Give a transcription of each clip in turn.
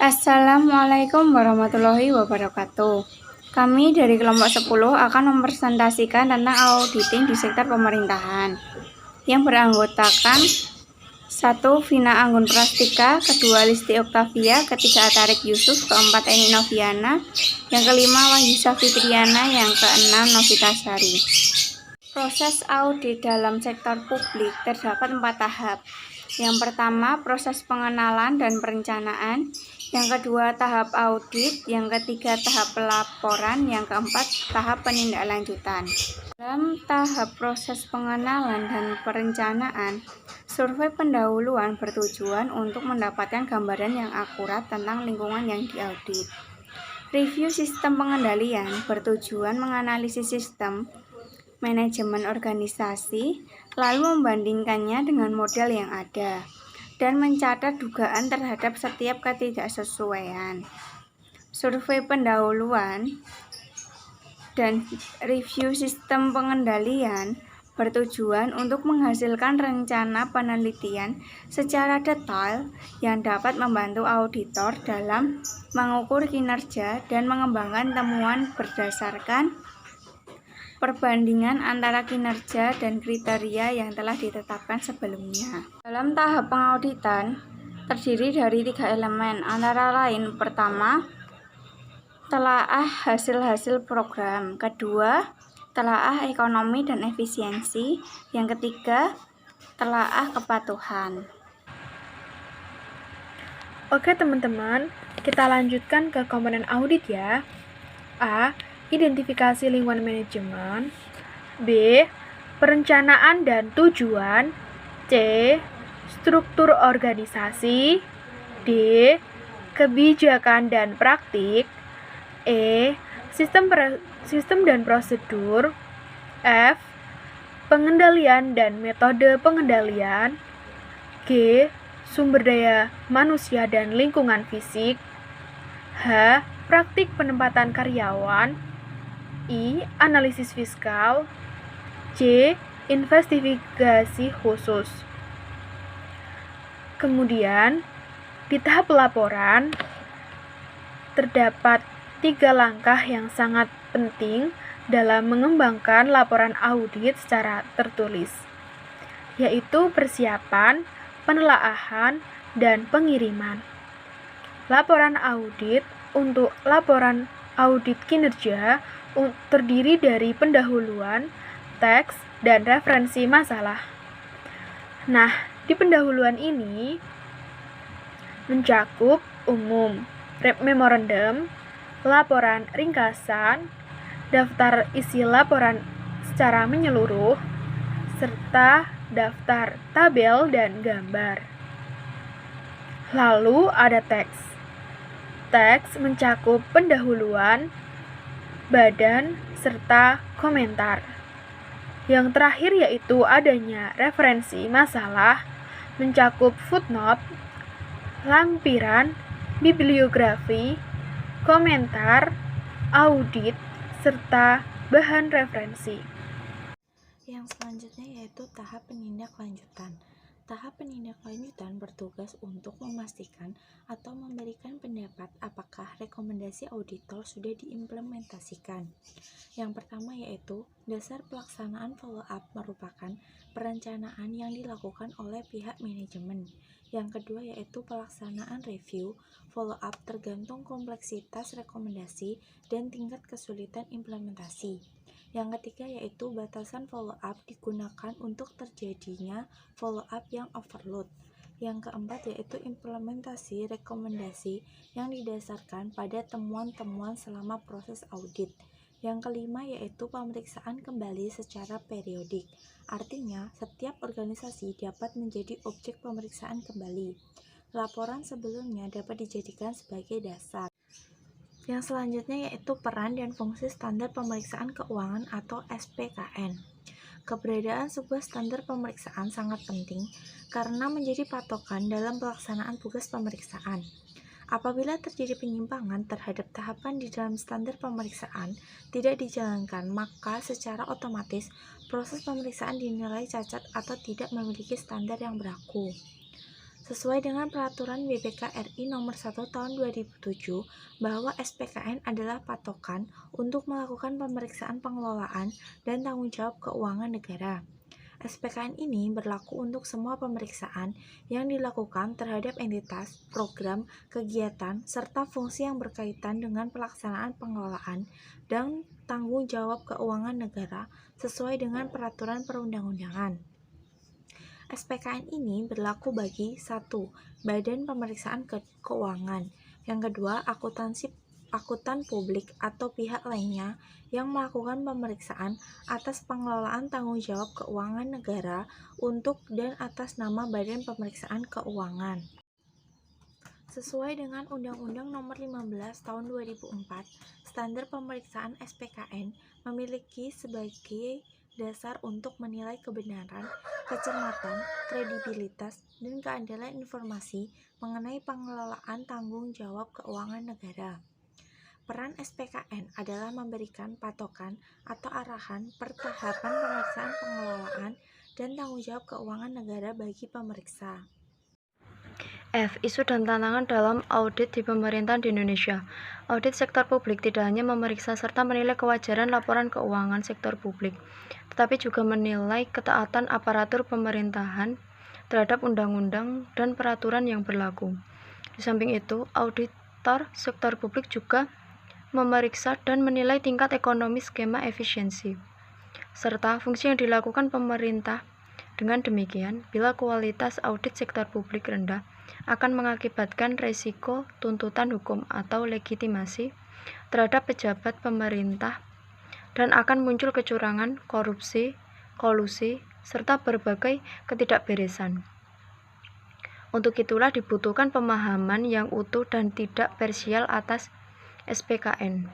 Assalamualaikum warahmatullahi wabarakatuh. Kami dari kelompok 10 akan mempresentasikan tentang auditing di sektor pemerintahan yang beranggotakan 1. Vina Anggun Prastika, kedua Listi Oktavia, ketiga Atarik Yusuf, keempat Eni Noviana, yang kelima Wahyu Safitriana, yang keenam Novita Sari. Proses audit dalam sektor publik terdapat 4 tahap. Yang pertama, proses pengenalan dan perencanaan. Yang kedua, tahap audit. Yang ketiga, tahap pelaporan. Yang keempat, tahap penindaklanjutan. Dalam tahap proses pengenalan dan perencanaan, survei pendahuluan bertujuan untuk mendapatkan gambaran yang akurat tentang lingkungan yang diaudit. Review sistem pengendalian bertujuan menganalisis sistem manajemen organisasi, lalu membandingkannya dengan model yang ada, dan mencatat dugaan terhadap setiap ketidaksesuaian. Survei pendahuluan dan review sistem pengendalian bertujuan untuk menghasilkan rencana penelitian secara detail yang dapat membantu auditor dalam mengukur kinerja dan mengembangkan temuan berdasarkan perbandingan antara kinerja dan kriteria yang telah ditetapkan sebelumnya. Dalam tahap pengauditan terdiri dari 3 elemen, antara lain pertama, telaah hasil-hasil program, kedua, telaah ekonomi dan efisiensi, yang ketiga, telaah kepatuhan. Oke teman-teman, kita lanjutkan ke komponen audit ya. A. Identifikasi lingkungan manajemen. B. Perencanaan dan tujuan. C. Struktur organisasi. D. Kebijakan dan praktik. E. Sistem dan prosedur. F. Pengendalian dan metode pengendalian. G. Sumber daya manusia dan lingkungan fisik. H. Praktik penempatan karyawan. I. Analisis fiskal. C. Investigasi khusus. Kemudian, di tahap pelaporan, terdapat 3 langkah yang sangat penting dalam mengembangkan laporan audit secara tertulis, yaitu persiapan, penelaahan, dan pengiriman. Laporan audit untuk laporan audit kinerja terdiri dari pendahuluan, teks, dan referensi masalah. Nah, di pendahuluan ini mencakup umum, memorandum, laporan ringkasan, daftar isi laporan secara menyeluruh, serta daftar tabel dan gambar. Lalu ada teks. Teks mencakup pendahuluan, badan, serta komentar. Yang terakhir yaitu adanya referensi masalah, mencakup footnote, lampiran, bibliografi, komentar, audit, serta bahan referensi. Yang selanjutnya yaitu tahap penindaklanjutan. Tahap penindaklanjutan bertugas untuk memastikan atau memberikan pendapat apakah rekomendasi auditor sudah diimplementasikan. Yang pertama yaitu dasar pelaksanaan follow-up merupakan perencanaan yang dilakukan oleh pihak manajemen. Yang kedua yaitu pelaksanaan review, follow-up tergantung kompleksitas rekomendasi dan tingkat kesulitan implementasi. Yang ketiga yaitu batasan follow-up digunakan untuk terjadinya follow-up yang overload. Yang keempat yaitu implementasi rekomendasi yang didasarkan pada temuan-temuan selama proses audit. Yang kelima yaitu pemeriksaan kembali secara periodik. Artinya, setiap organisasi dapat menjadi objek pemeriksaan kembali. Laporan sebelumnya dapat dijadikan sebagai dasar. Yang selanjutnya yaitu peran dan fungsi standar pemeriksaan keuangan atau SPKN. Keberadaan sebuah standar pemeriksaan sangat penting karena menjadi patokan dalam pelaksanaan tugas pemeriksaan. Apabila terjadi penyimpangan terhadap tahapan di dalam standar pemeriksaan tidak dijalankan, maka secara otomatis proses pemeriksaan dinilai cacat atau tidak memiliki standar yang berlaku. Sesuai dengan Peraturan BPK RI Nomor 1 Tahun 2007 bahwa SPKN adalah patokan untuk melakukan pemeriksaan pengelolaan dan tanggung jawab keuangan negara. SPKN ini berlaku untuk semua pemeriksaan yang dilakukan terhadap entitas, program, kegiatan, serta fungsi yang berkaitan dengan pelaksanaan pengelolaan dan tanggung jawab keuangan negara sesuai dengan peraturan perundang-undangan. SPKN ini berlaku bagi 1. Badan Pemeriksaan Keuangan. Yang kedua, akuntan publik atau pihak lainnya yang melakukan pemeriksaan atas pengelolaan tanggung jawab keuangan negara untuk dan atas nama Badan Pemeriksaan Keuangan. Sesuai dengan Undang-Undang Nomor 15 Tahun 2004, standar pemeriksaan SPKN memiliki sebagai dasar untuk menilai kebenaran, kecermatan, kredibilitas, dan keandalan informasi mengenai pengelolaan tanggung jawab keuangan negara. Peran SPKN adalah memberikan patokan atau arahan per tahapan pemeriksaan pengelolaan dan tanggung jawab keuangan negara bagi pemeriksa. F. Isu dan tantangan dalam audit di pemerintahan di Indonesia. Audit sektor publik tidak hanya memeriksa serta menilai kewajaran laporan keuangan sektor publik, tetapi juga menilai ketaatan aparatur pemerintahan terhadap undang-undang dan peraturan yang berlaku. Di samping itu, auditor sektor publik juga memeriksa dan menilai tingkat ekonomi skema efisiensi, serta fungsi yang dilakukan pemerintah. Dengan demikian, bila kualitas audit sektor publik rendah, akan mengakibatkan resiko tuntutan hukum atau legitimasi terhadap pejabat pemerintah dan akan muncul kecurangan, korupsi, kolusi, serta berbagai ketidakberesan. Untuk itulah dibutuhkan pemahaman yang utuh dan tidak parsial atas SPKN.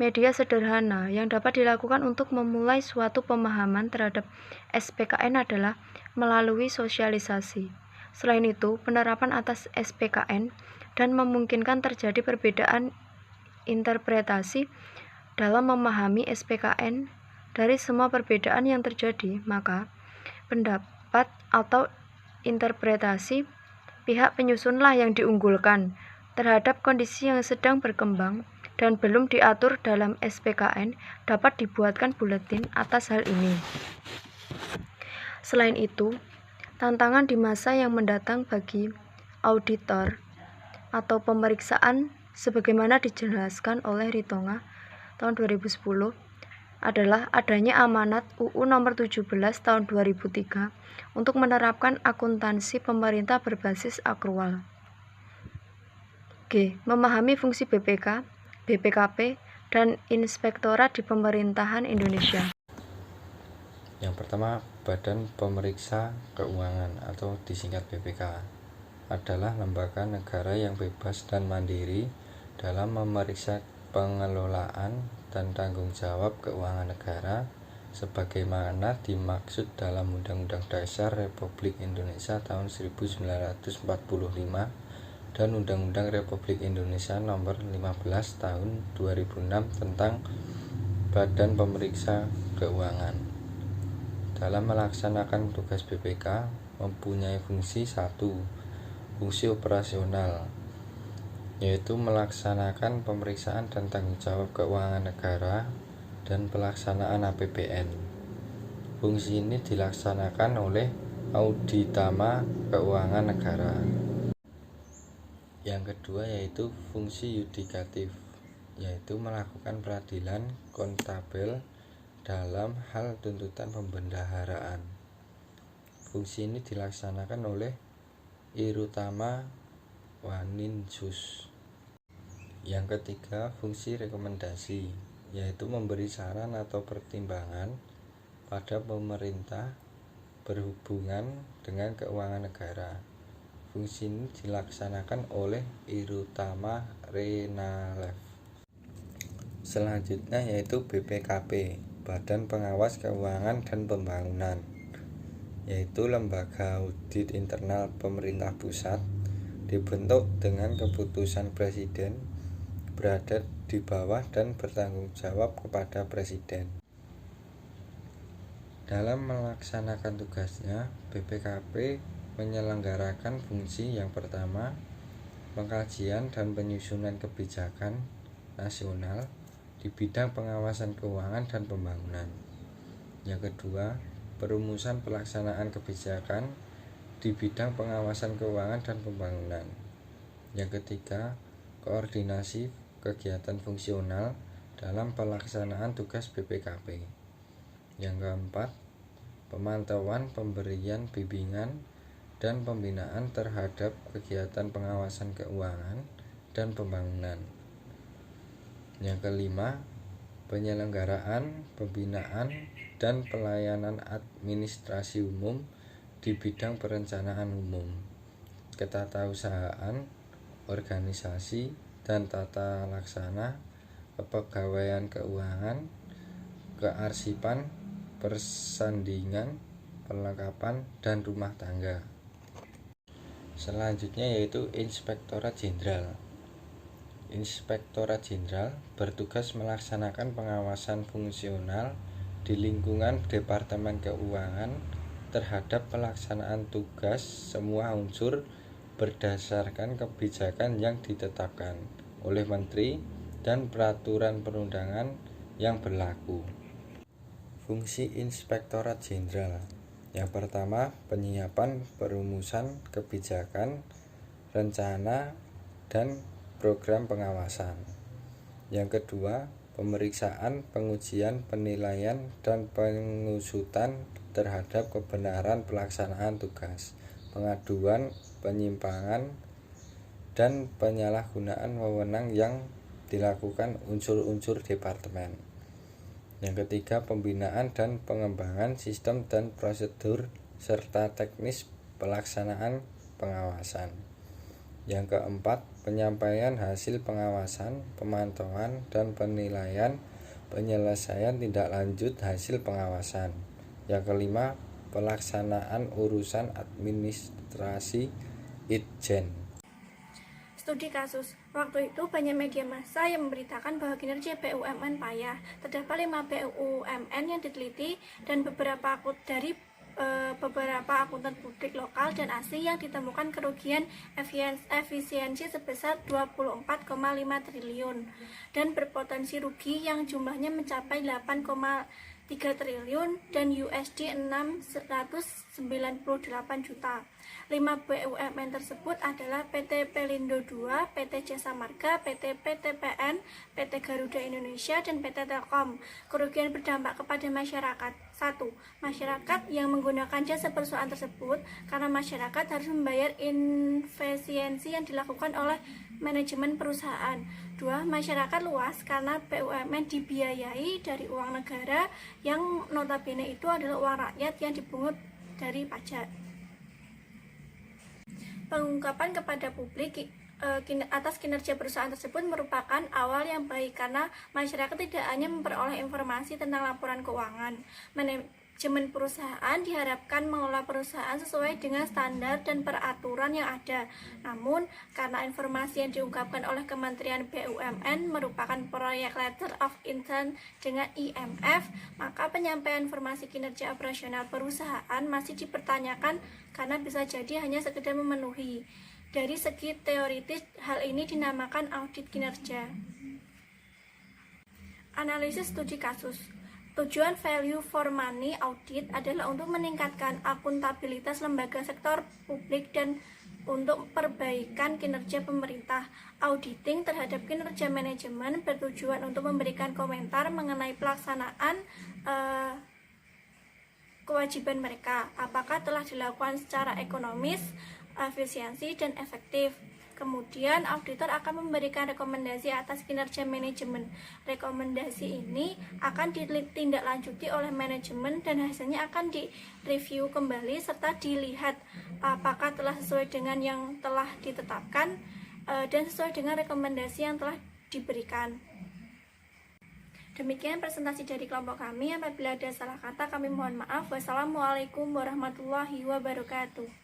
Media sederhana yang dapat dilakukan untuk memulai suatu pemahaman terhadap SPKN adalah melalui sosialisasi. Selain itu, penerapan atas SPKN dan memungkinkan terjadi perbedaan interpretasi dalam memahami SPKN. Dari semua perbedaan yang terjadi, maka pendapat atau interpretasi pihak penyusunlah yang diunggulkan terhadap kondisi yang sedang berkembang dan belum diatur dalam SPKN dapat dibuatkan buletin atas hal ini. Selain itu, tantangan di masa yang mendatang bagi auditor atau pemeriksaan sebagaimana dijelaskan oleh Ritonga tahun 2010 adalah adanya amanat UU nomor 17 tahun 2003 untuk menerapkan akuntansi pemerintah berbasis akrual. G. Memahami fungsi BPK, BPKP, dan Inspektorat di Pemerintahan Indonesia. Yang pertama, Badan Pemeriksa Keuangan atau disingkat BPK adalah lembaga negara yang bebas dan mandiri dalam memeriksa pengelolaan dan tanggung jawab keuangan negara sebagaimana dimaksud dalam Undang-Undang Dasar Republik Indonesia tahun 1945 dan Undang-Undang Republik Indonesia Nomor 15 Tahun 2006 tentang Badan Pemeriksa Keuangan. Dalam melaksanakan tugas BPK mempunyai fungsi 1. Fungsi operasional, yaitu melaksanakan pemeriksaan dan tanggung jawab keuangan negara dan pelaksanaan APBN. Fungsi ini dilaksanakan oleh Auditama Keuangan Negara. Yang kedua yaitu fungsi yudikatif, yaitu melakukan peradilan kontabel dalam hal tuntutan pembendaharaan. Fungsi ini dilaksanakan oleh Irutama Waninsus. Yang ketiga, fungsi rekomendasi, yaitu memberi saran atau pertimbangan pada pemerintah berhubungan dengan keuangan negara. Fungsi ini dilaksanakan oleh Irutama Renalev. Selanjutnya yaitu BPKP, Badan Pengawas Keuangan dan Pembangunan, yaitu lembaga audit internal pemerintah pusat, dibentuk dengan keputusan presiden, berada di bawah dan bertanggung jawab kepada presiden. Dalam melaksanakan tugasnya, BPKP menyelenggarakan fungsi yang pertama, pengkajian dan penyusunan kebijakan nasional di bidang pengawasan keuangan dan pembangunan. Yang kedua, perumusan pelaksanaan kebijakan di bidang pengawasan keuangan dan pembangunan. Yang ketiga, koordinasi kegiatan fungsional dalam pelaksanaan tugas BPKP. Yang keempat, pemantauan pemberian bimbingan dan pembinaan terhadap kegiatan pengawasan keuangan dan pembangunan. Yang kelima, penyelenggaraan, pembinaan, dan pelayanan administrasi umum di bidang perencanaan umum, ketatausahaan, organisasi, dan tata laksana, kepegawaian keuangan, kearsipan, persandingan, perlengkapan, dan rumah tangga. Selanjutnya yaitu Inspektorat Jenderal. Inspektorat Jenderal bertugas melaksanakan pengawasan fungsional di lingkungan Departemen Keuangan terhadap pelaksanaan tugas semua unsur berdasarkan kebijakan yang ditetapkan oleh Menteri dan peraturan perundangan yang berlaku. Fungsi Inspektorat Jenderal. Yang pertama, penyiapan perumusan kebijakan, rencana, dan program pengawasan. Yang kedua, pemeriksaan, pengujian, penilaian, dan pengusutan terhadap kebenaran pelaksanaan tugas, pengaduan, penyimpangan, dan penyalahgunaan wewenang yang dilakukan unsur-unsur departemen. Yang ketiga, pembinaan dan pengembangan sistem dan prosedur serta teknis pelaksanaan pengawasan. Yang keempat, penyampaian hasil pengawasan, pemantauan, dan penilaian penyelesaian tindak lanjut hasil pengawasan. Yang kelima, pelaksanaan urusan administrasi Itjen. Studi kasus. Waktu itu banyak media massa yang memberitakan bahwa kinerja BUMN payah. Terdapat 5 BUMN yang diteliti dan beberapa akuntan publik lokal dan asing yang ditemukan kerugian efisiensi sebesar 24,5 triliun dan berpotensi rugi yang jumlahnya mencapai 8,3 triliun dan USD 698 juta. 5 BUMN tersebut adalah PT Pelindo II, PT Jasa Marga, PT PTPN, PT Garuda Indonesia, dan PT Telkom. Kerugian berdampak kepada masyarakat. 1. Masyarakat yang menggunakan jasa perusahaan tersebut karena masyarakat harus membayar efisiensi yang dilakukan oleh manajemen perusahaan. 2. Masyarakat luas karena BUMN dibiayai dari uang negara yang notabene itu adalah uang rakyat yang dipungut dari pajak. Pengungkapan kepada publik atas kinerja perusahaan tersebut merupakan awal yang baik karena masyarakat tidak hanya memperoleh informasi tentang laporan keuangan. Manajemen perusahaan diharapkan mengelola perusahaan sesuai dengan standar dan peraturan yang ada. Namun, karena informasi yang diungkapkan oleh Kementerian BUMN merupakan proyek Letter of Intent dengan IMF, maka penyampaian informasi kinerja operasional perusahaan masih dipertanyakan karena bisa jadi hanya sekedar memenuhi. Dari segi teoritis, hal ini dinamakan audit kinerja. Analisis studi kasus. Tujuan value for money audit adalah untuk meningkatkan akuntabilitas lembaga sektor publik dan untuk perbaikan kinerja pemerintah. Auditing terhadap kinerja manajemen bertujuan untuk memberikan komentar mengenai pelaksanaan kewajiban mereka, apakah telah dilakukan secara ekonomis, efisiensi, dan efektif. Kemudian auditor akan memberikan rekomendasi atas kinerja manajemen. Rekomendasi ini akan ditindaklanjuti oleh manajemen dan hasilnya akan direview kembali serta dilihat apakah telah sesuai dengan yang telah ditetapkan dan sesuai dengan rekomendasi yang telah diberikan. Demikian presentasi dari kelompok kami. Apabila ada salah kata kami mohon maaf. Wassalamualaikum warahmatullahi wabarakatuh.